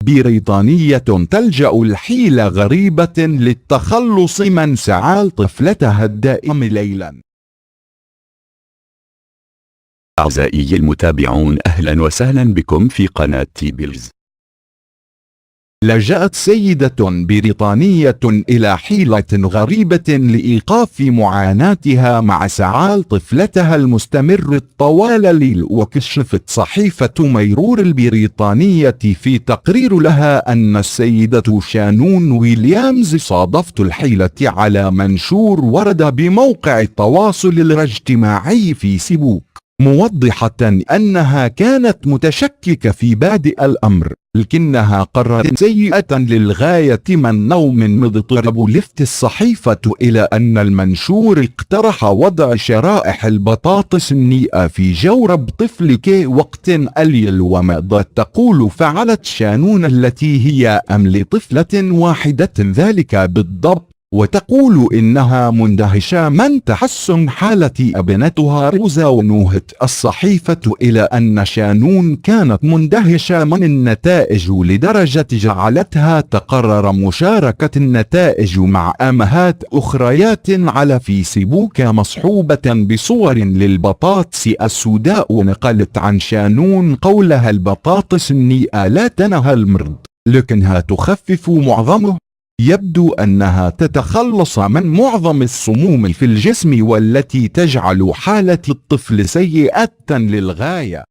بريطانية تلجأ الحيلة غريبة للتخلص من سعال طفلتها الدائم ليلا. أعزائي المتابعون، أهلا وسهلا بكم في قناة تيبلز. لجأت سيدة بريطانية إلى حيلة غريبة لإيقاف معاناتها مع سعال طفلتها المستمر طوال الليل. وكشفت صحيفة ميرور البريطانية في تقرير لها أن السيدة شانون ويليامز صادفت الحيلة على منشور ورد بموقع التواصل الاجتماعي في فيسبوك، موضحة أنها كانت متشككة في بادئ الأمر، لكنها قررت سيئة للغاية من نوم مضطرب. لفت الصحيفة إلى أن المنشور اقترح وضع شرائح البطاطس النيئة في جورب طفل كي وقت قليل. وماذا تقول فعلت شانون التي هي أم لطفلة واحدة ذلك بالضبط؟ وتقول إنها مندهشة من تحسن حالة ابنتها روزا. ونوهت الصحيفة إلى أن شانون كانت مندهشة من النتائج لدرجة جعلتها تقرر مشاركة النتائج مع أمهات أخريات على فيسبوك مصحوبة بصور للبطاطس السوداء. ونقلت عن شانون قولها: البطاطس النيئة لا تنهى المرض، لكنها تخفف معظمه. يبدو أنها تتخلص من معظم السموم في الجسم والتي تجعل حالة الطفل سيئة للغاية.